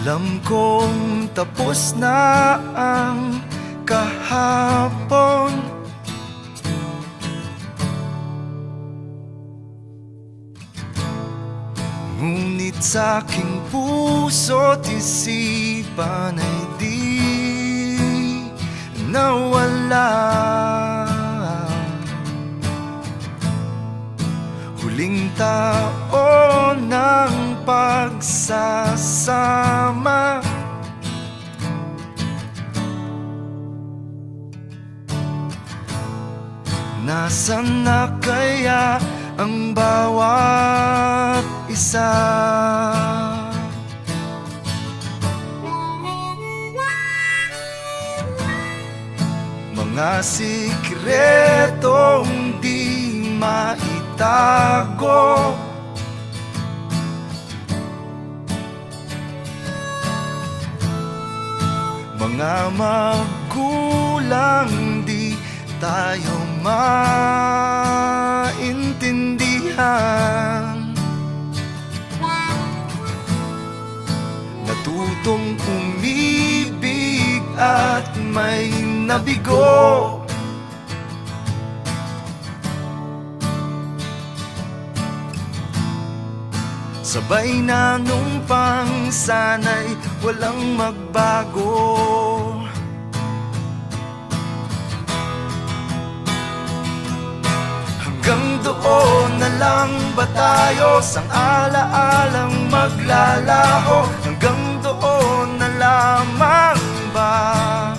Alam kong tapos na ang kahapon, ngunit sa aking puso't isipan ay di nawala. Huling taon ng pagsasama, nasaan na kaya ang bawat isa? Mga sikretong di maitago, mga magulang di tayo maintindihan. Natutong umibig at may nabigo, sabay na nung pang sana'y walang magbago. Hanggang doon na lang ba tayo, sang alaalang maglalaho? Hanggang doon na lamang ba?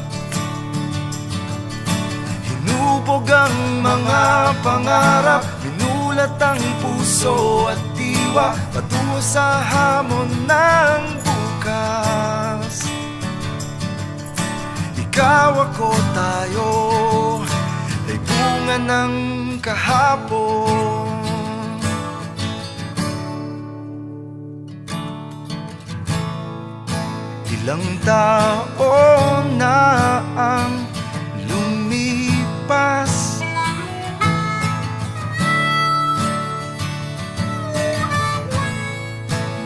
Hinubog ang mga pangarap, minulat ang puso at diwa, patungo sa hamon ng bukas. Ikaw, ako, tayo ay bunga ng kahapon. Ilang taon na ang lumipas,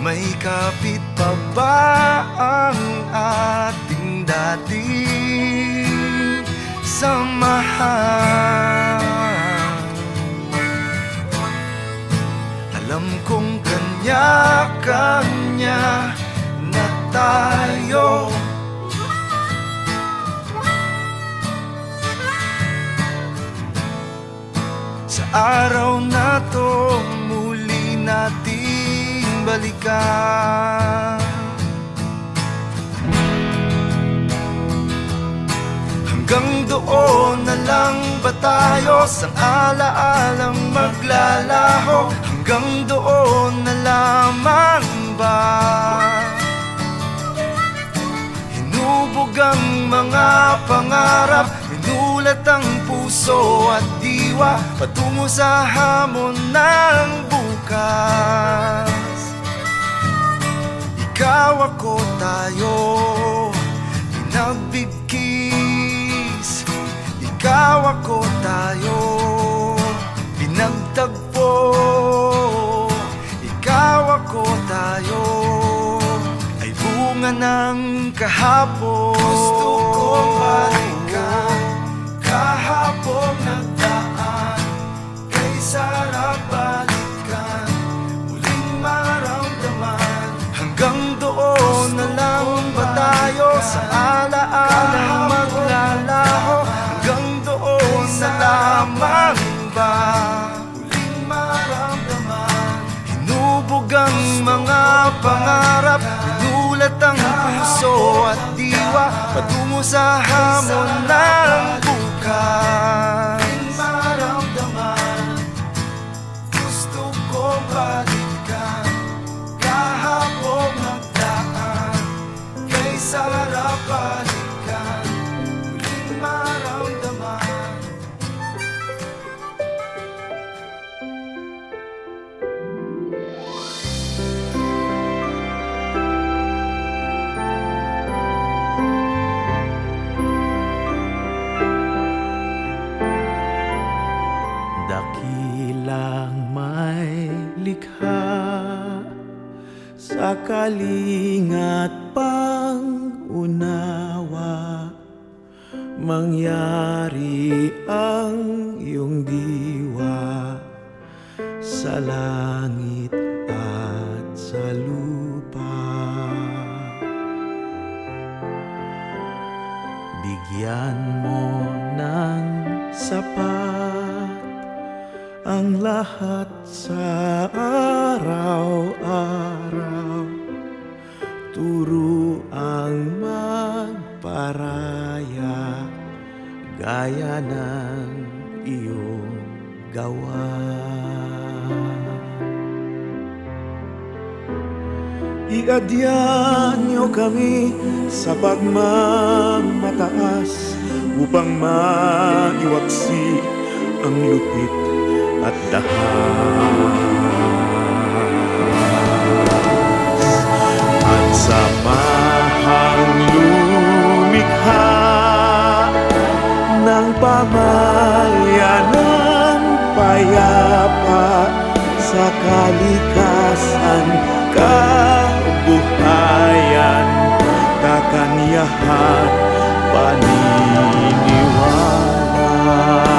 may kapit pa ba ang ating dating samahan? Alam kong kanya-kanya na tayo, sa araw na to muli nating balikan. Hanggang doon na lang ba tayo, sang alaalang maglalaho? Hanggang doon na lamang ba? Hinubog ang mga pangarap, minulat ang puso at diwa, patungo sa hamon ng bukas. Ikaw, ako, tayo, pinagbigkis. Ikaw, ako, tayo, pinagtagpo. Ikaw, ako, tayo ay bunga ng kahapon. Gusto ko balikan kahapon nagdaan, kay sarap balikan, muling maramdaman. Hanggang doon na lang ba tayo, sa alaalang maglalaho? Hanggang doon na lamang ba? Muling maramdaman. Hinubog ang mga pangarap, minulat ang puso at diwa, patungo sa hamon ng bukas. Maramdaman, gusto ko balikan kahapon nagdaan, kay sarap balikan, muling maramdaman. Dakilang may likha sa kalingat pa unawa, mangyari ang iyong diwa sa langit at sa lupa. Bigyan mo ng sapat ang lahat sa araw-araw. Turo ang magparaya gaya ng iyong gawa. Iadya niyo kami sa pagmamataas upang maiwaksi ang lupit at dahas. At samahang lumikha ng pamayanan payapa sa kalikasan, kabuhayan, kakanyahan, paniniwala.